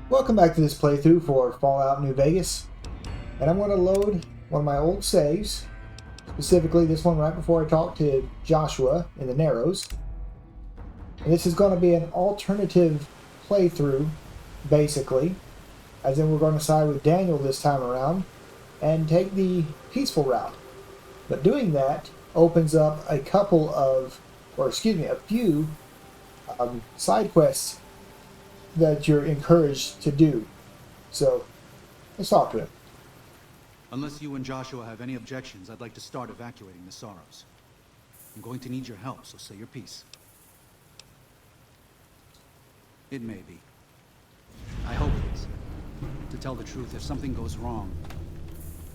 Welcome back to this playthrough for Fallout New Vegas, and I'm going to load one of my old saves, specifically this one right before I talk to Joshua in the Narrows. And this is going to be an alternative playthrough, basically, as in we're going to side with Daniel this time around and take the peaceful route. But doing that opens up a few side quests that you're encouraged to do. So let's talk to him. Unless you and Joshua have any objections, I'd like to start evacuating the Sorrows. I'm going to need your help, so say your piece. It may be. I hope it is. To tell the truth, if something goes wrong,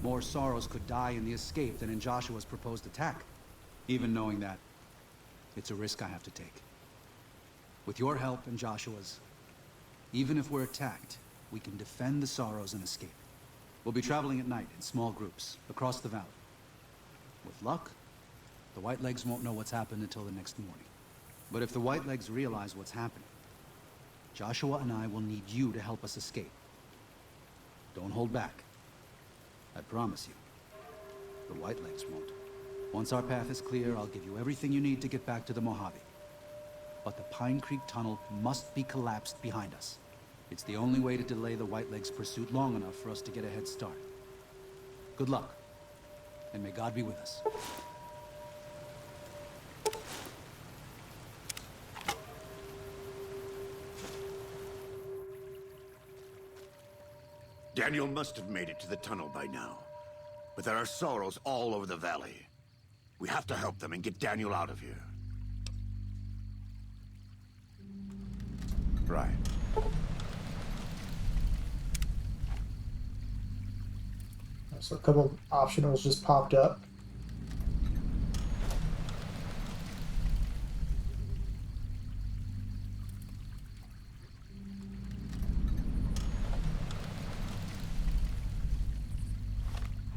more Sorrows could die in the escape than in Joshua's proposed attack. Even knowing that, it's a risk I have to take. With your help and Joshua's, even if we're attacked, we can defend the Sorrows and escape. We'll be traveling at night in small groups, across the valley. With luck, the Whitelegs won't know what's happened until the next morning. But if the Whitelegs realize what's happening, Joshua and I will need you to help us escape. Don't hold back. I promise you, the Whitelegs won't. Once our path is clear, I'll give you everything you need to get back to the Mojave. But the Pine Creek Tunnel must be collapsed behind us. It's the only way to delay the Whitelegs' pursuit long enough for us to get a head start. Good luck, and may God be with us. Daniel must have made it to the tunnel by now. But there are Sorrows all over the valley. We have to help them and get Daniel out of here. Right. So a couple of optionals just popped up.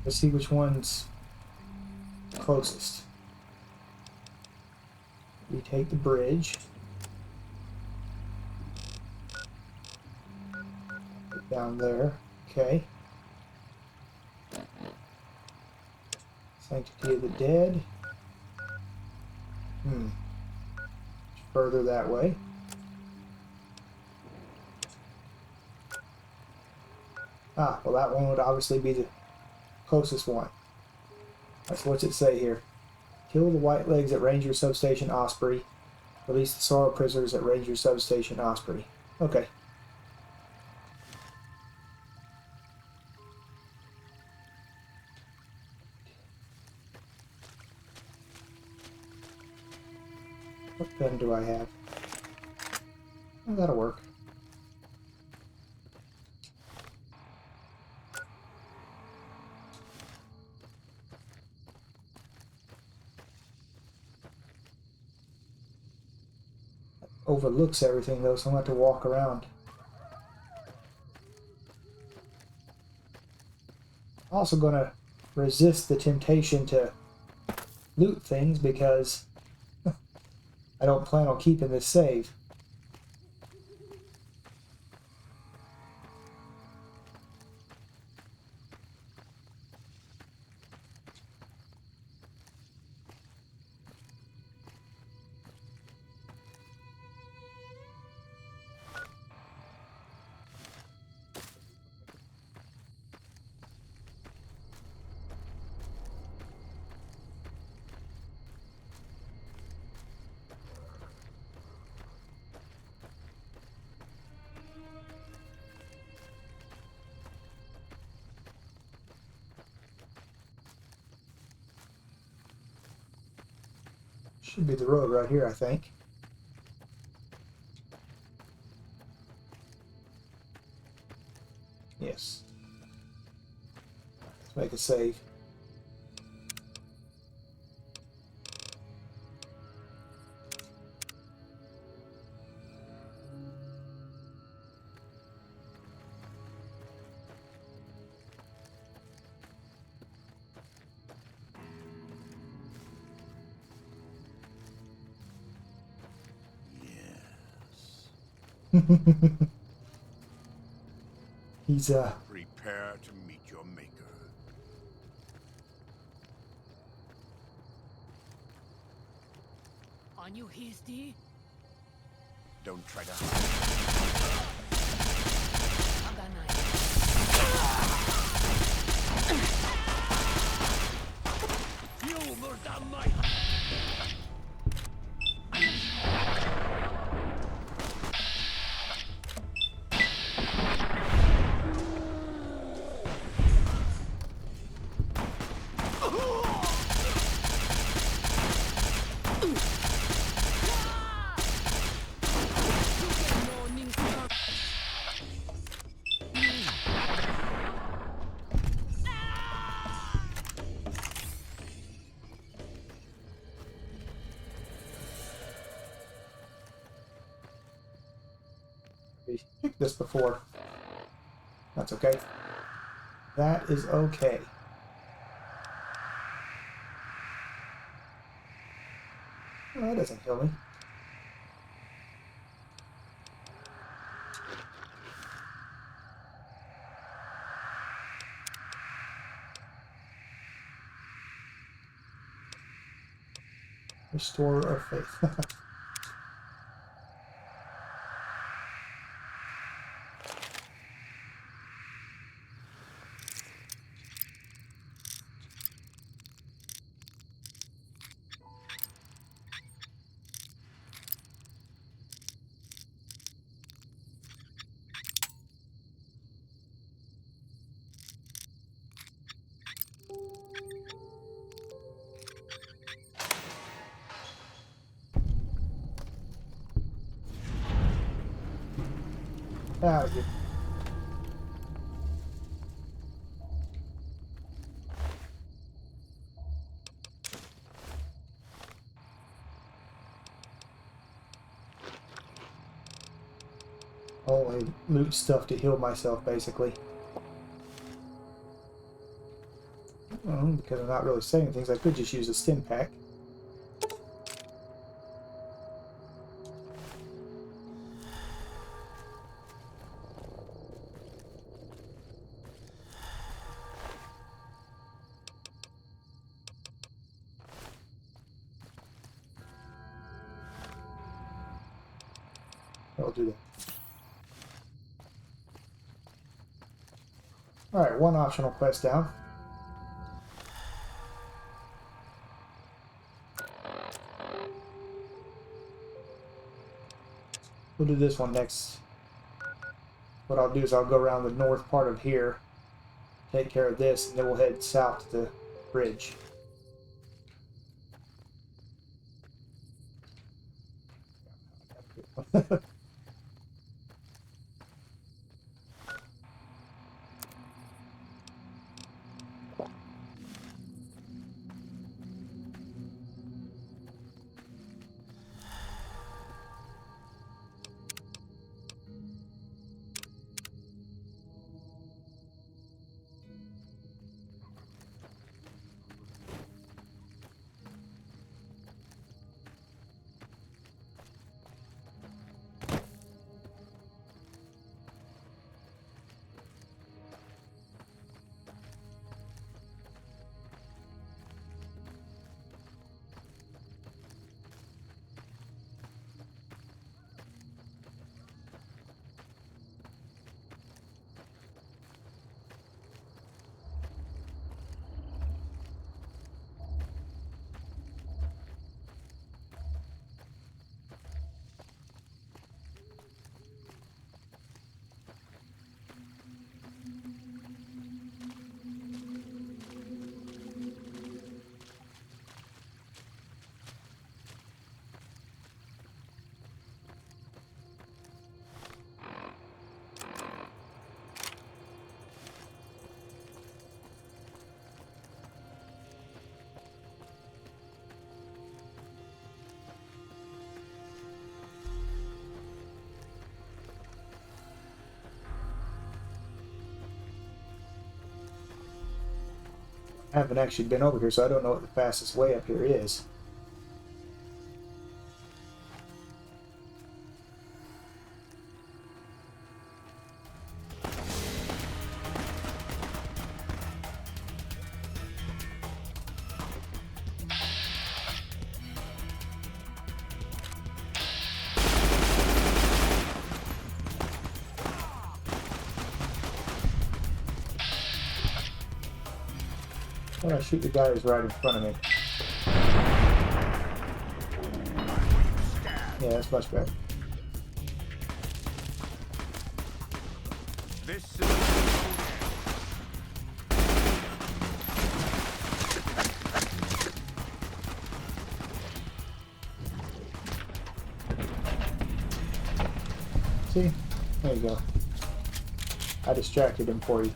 Let's see which one's closest. We take the bridge. Down there. Okay. Sanctity of the Dead. Further that way. Ah, well that one would obviously be the closest one. That's what's it say here. Kill the Whitelegs at Ranger Substation Osprey. Release the Sorrow prisoners at Ranger Substation Osprey. Okay. What gun do I have? Oh, that'll work. Overlooks everything though, so I'm going to have to walk around. Also going to resist the temptation to loot things because I don't plan on keeping this save. Should be the road right here, I think. Yes. Let's make a save. He's Prepare to meet your maker. On you hasty? Don't try to You murder my picked this before. That's okay. That is okay. Oh, that doesn't kill me. Restorer of faith. Ah, you. Only loot stuff to heal myself, basically. Because I'm not really saving things, I could just use a stim pack. I'll do that. Alright, one optional quest down. We'll do this one next. What I'll do is I'll go around the north part of here, take care of this, and then we'll head south to the bridge. I haven't actually been over here, so I don't know what the fastest way up here is. I'm gonna shoot the guy who's right in front of me. Yeah, that's much better. This is See? There you go. I distracted him for you.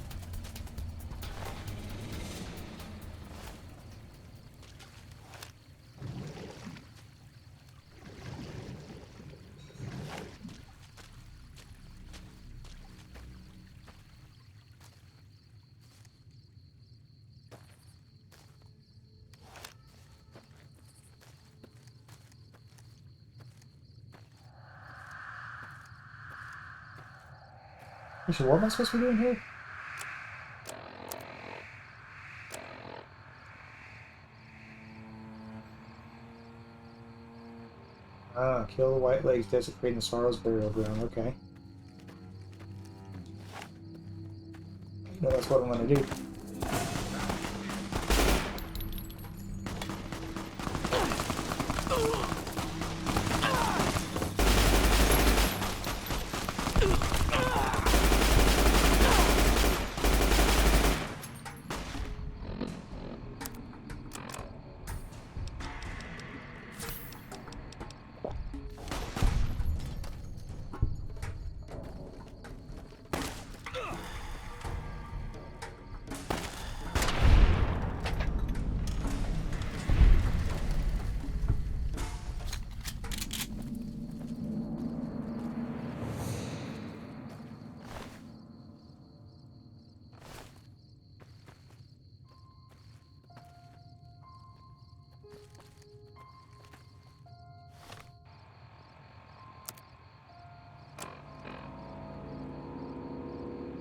Actually, what am I supposed to be doing here? Ah, kill the White Legs, desecrating the Sorrow's burial ground. Okay. No, that's what I'm gonna do.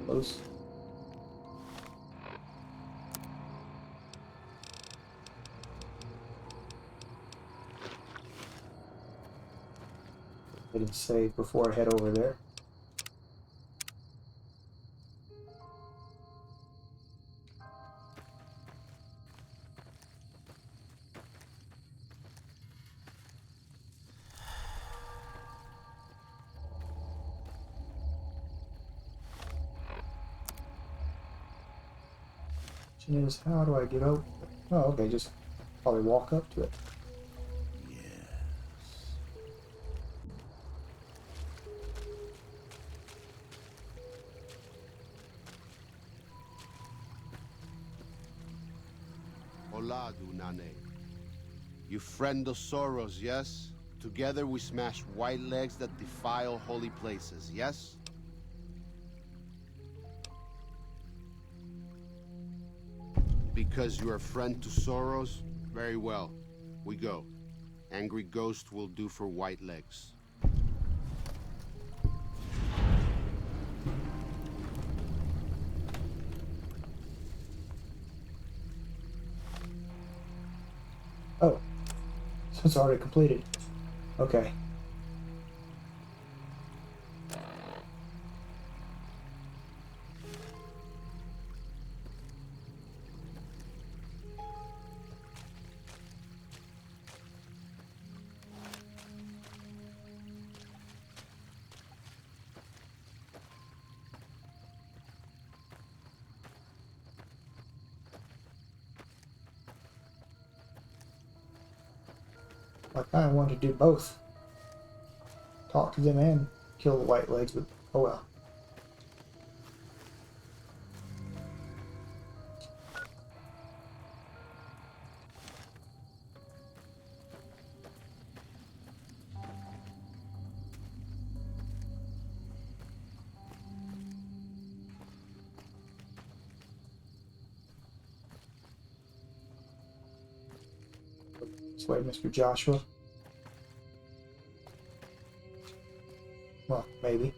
Close. I didn't save before I head over there. Question is, how do I get out? Oh, okay, just probably walk up to it. Hola, Dunane. You friend of Soros, yes? Together we smash white legs that defile holy places, yes? Because you're a friend to Soros? Very well. We go. Angry Ghost will do for white legs. Oh, so it's already completed. Okay. I kind of wanted to do both. Talk to them and kill the White Legs, but oh well. This way, Mr. Joshua. Well, maybe.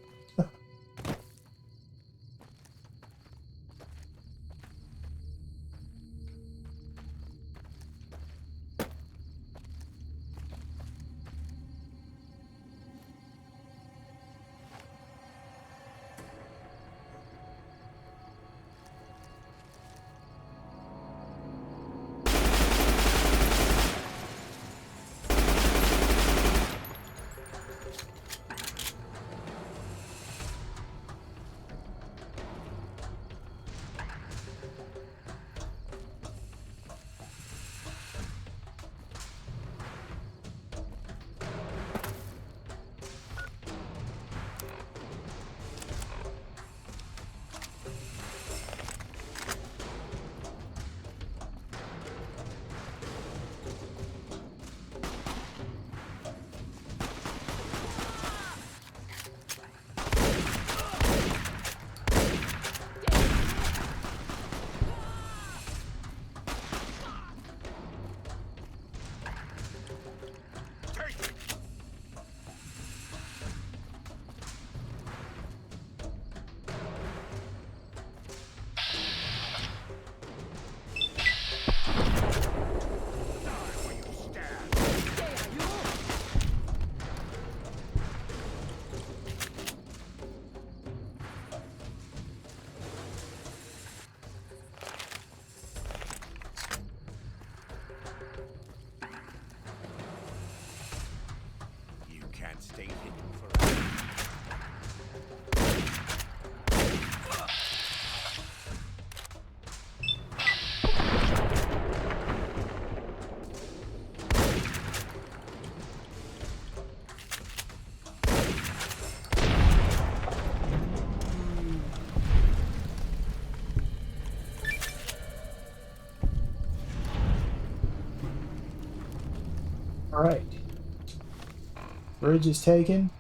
Bridge is taken.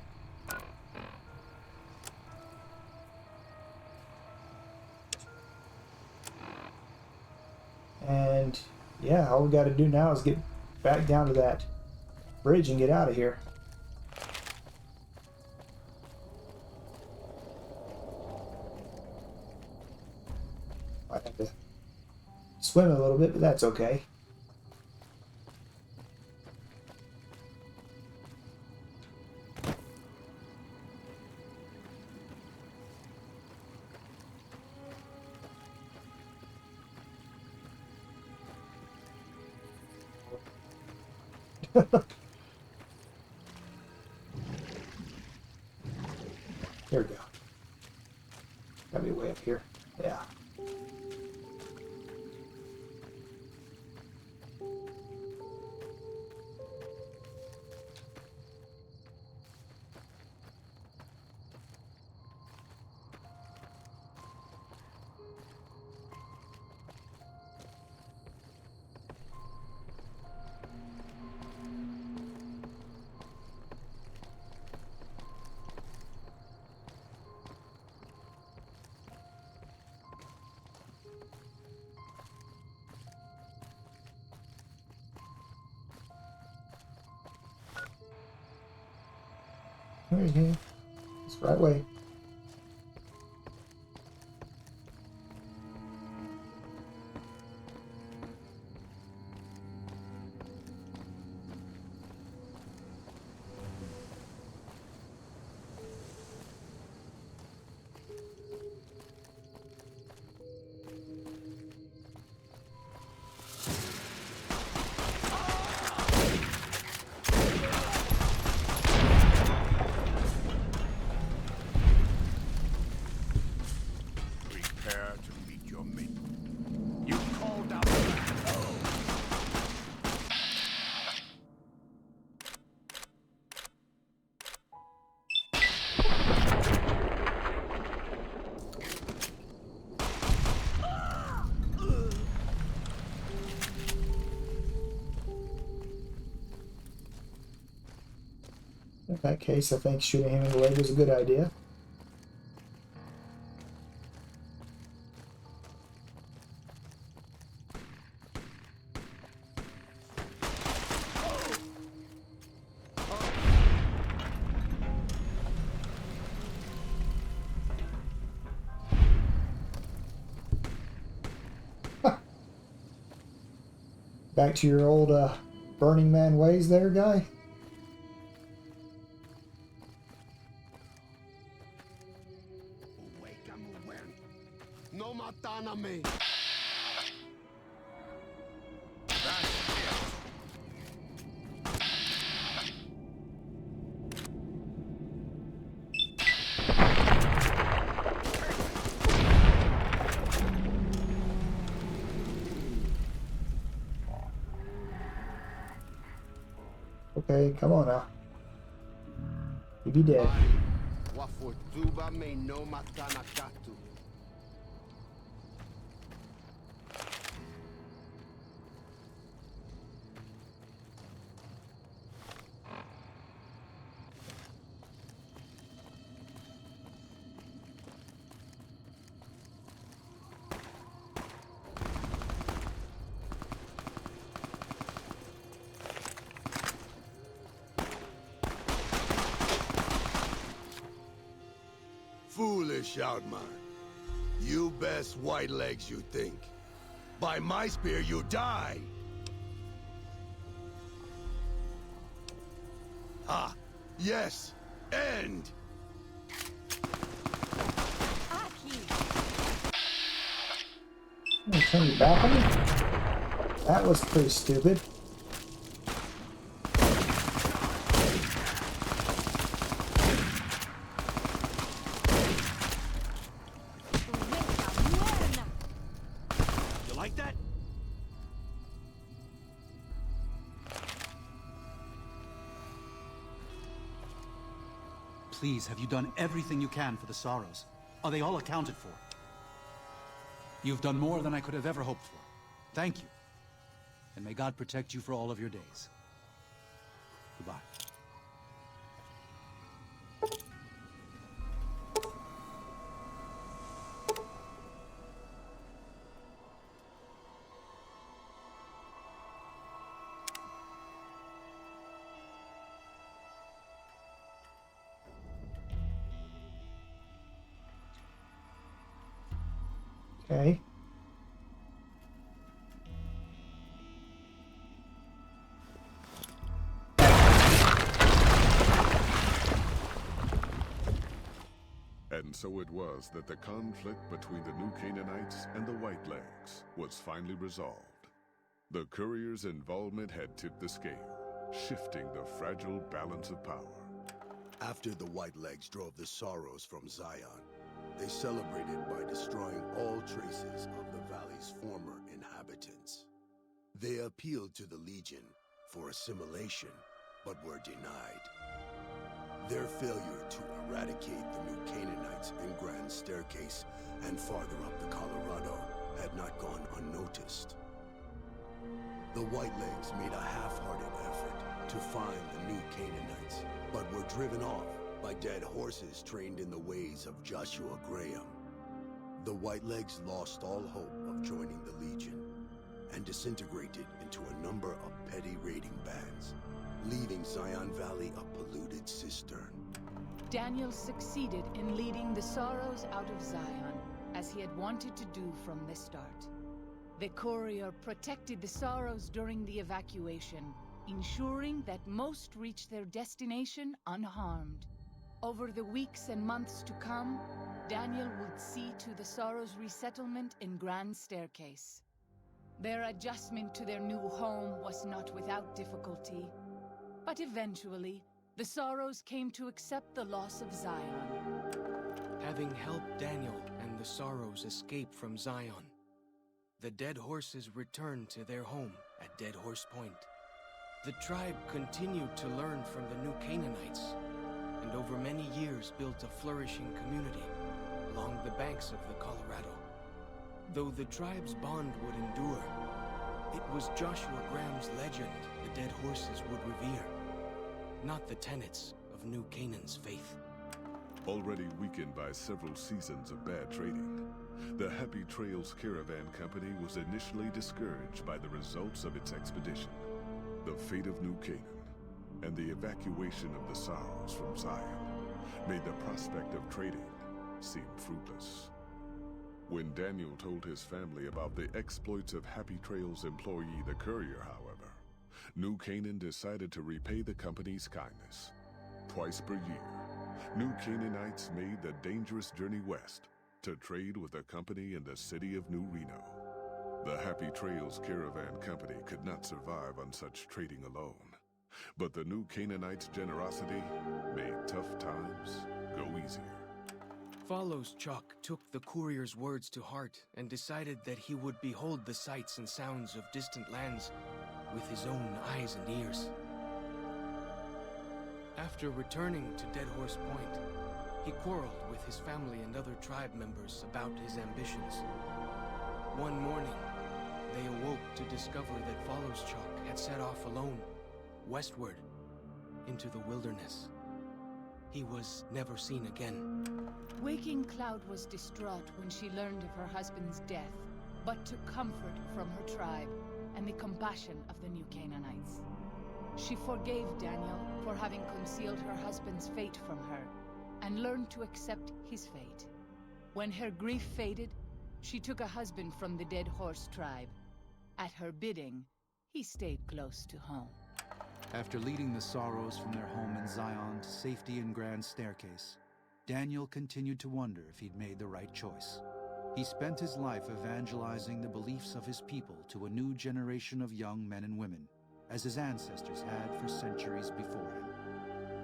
And yeah, all we got to do now is get back down to that bridge and get out of here. I have to swim a little bit, but that's okay. Here we go. Gotta be way up here. Yeah. There you go. It's the right way. Prepare to meet your mate. You called out the In that case, I think shooting him in the leg is a good idea. Back to your old Burning Man ways there, guy? No matan a me. Okay, come on now. You be dead. Wa fortuba me no matana katu. foolish, Outman. You best white legs you think. By my spear, you die! Ah, yes! End! Gonna turn you back on me? That was pretty stupid. You like that? Please, have you done everything you can for the Sorrows? Are they all accounted for? You've done more than I could have ever hoped for. Thank you. And may God protect you for all of your days. Goodbye. Okay. And so it was that the conflict between the New Canaanites and the Whitelegs was finally resolved. The courier's involvement had tipped the scale, shifting the fragile balance of power. After the Whitelegs drove the Sorrows from Zion, they celebrated by destroying all traces of the valley's former inhabitants. They appealed to the Legion for assimilation, but were denied. Their failure to eradicate the New Canaanites in Grand Staircase and farther up the Colorado had not gone unnoticed. The Whitelegs made a half-hearted effort to find the New Canaanites, but were driven off by dead horses trained in the ways of Joshua Graham. The Whitelegs lost all hope of joining the Legion and disintegrated into a number of petty raiding bands, leaving Zion Valley a polluted cistern. Daniel succeeded in leading the Sorrows out of Zion, as he had wanted to do from the start. The courier protected the Sorrows during the evacuation, ensuring that most reached their destination unharmed. Over the weeks and months to come, Daniel would see to the Sorrows' resettlement in Grand Staircase. Their adjustment to their new home was not without difficulty, but eventually, the Sorrows came to accept the loss of Zion. Having helped Daniel and the Sorrows escape from Zion, the Dead Horses returned to their home at Dead Horse Point. The tribe continued to learn from the New Canaanites, and over many years built a flourishing community along the banks of the Colorado. Though the tribe's bond would endure, it was Joshua Graham's legend the Dead Horses would revere, not the tenets of New Canaan's faith. Already weakened by several seasons of bad trading, the Happy Trails Caravan Company was initially discouraged by the results of its expedition. The fate of New Canaan and the evacuation of the Sorrows from Zion made the prospect of trading seem fruitless. When Daniel told his family about the exploits of Happy Trails employee the courier, however, New Canaan decided to repay the company's kindness. Twice per year, New Canaanites made the dangerous journey west to trade with a company in the city of New Reno. The Happy Trails Caravan Company could not survive on such trading alone, but the New Canaanites' generosity made tough times go easier. Follows Chuck took the courier's words to heart and decided that he would behold the sights and sounds of distant lands with his own eyes and ears. After returning to Dead Horse Point, he quarreled with his family and other tribe members about his ambitions. One morning, they awoke to discover that Follows Chuck had set off alone, westward, into the wilderness. He was never seen again. Waking Cloud was distraught when she learned of her husband's death, but took comfort from her tribe and the compassion of the New Canaanites. She forgave Daniel for having concealed her husband's fate from her, and learned to accept his fate. When her grief faded, she took a husband from the Dead Horse tribe. At her bidding, he stayed close to home. After leading the Sorrows from their home in Zion to safety in Grand Staircase, Daniel continued to wonder if he'd made the right choice. He spent his life evangelizing the beliefs of his people to a new generation of young men and women, as his ancestors had for centuries before him.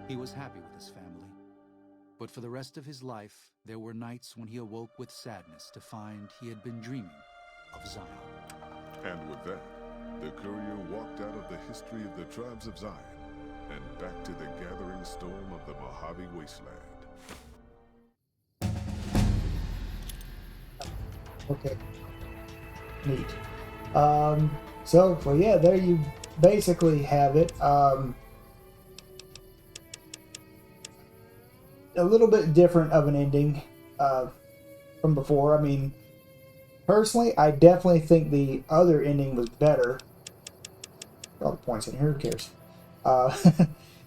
He was happy with his family. But for the rest of his life, there were nights when he awoke with sadness to find he had been dreaming of Zion. And with that, the courier walked out of the history of the tribes of Zion and back to the gathering storm of the Mojave Wasteland. Okay. Neat. Well, yeah, there you basically have it. A little bit different of an ending from before. I mean, personally, I definitely think the other ending was better. All the points in here, who cares?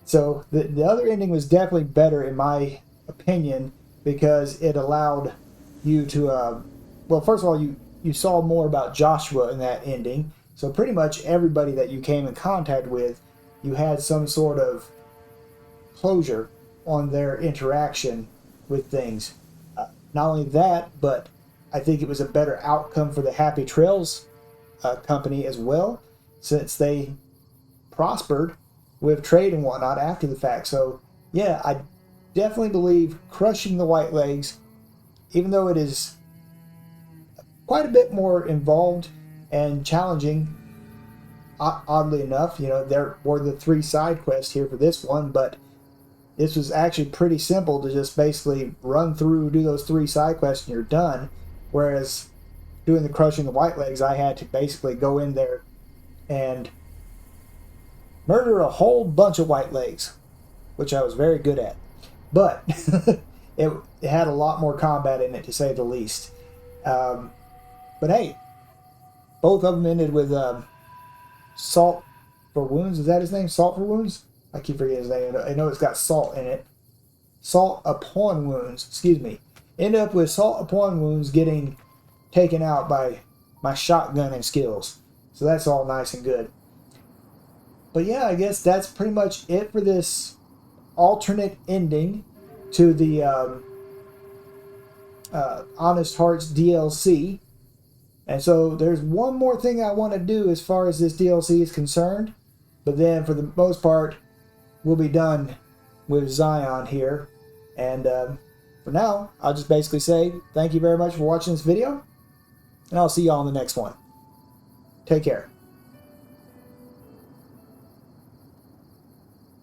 So the other ending was definitely better in my opinion, because it allowed you to well, first of all, you saw more about Joshua in that ending. So pretty much everybody that you came in contact with, you had some sort of closure on their interaction with things. Not only that, but I think it was a better outcome for the Happy Trails company as well, since they prospered with trade and whatnot after the fact. So yeah, I definitely believe crushing the Whitelegs, even though it is quite a bit more involved and challenging, oddly enough, you know, there were the 3 side quests here for this one, but this was actually pretty simple to just basically run through, do those 3 side quests, and you're done. Whereas doing the crushing the Whitelegs, I had to basically go in there and murder a whole bunch of Whitelegs, which I was very good at. But it had a lot more combat in it, to say the least. But hey, both of them ended with Salt for Wounds. Is that his name? Salt for Wounds? I keep forgetting his name. I know it's got salt in it. Salt upon Wounds. Excuse me. Ended up with Salt upon Wounds getting taken out by my shotgunning skills. So that's all nice and good. But yeah, I guess that's pretty much it for this alternate ending to the Honest Hearts DLC. And so there's one more thing I want to do as far as this DLC is concerned. But then for the most part, we'll be done with Zion here. And for now, I'll just basically say thank you very much for watching this video. And I'll see y'all in the next one. Take care.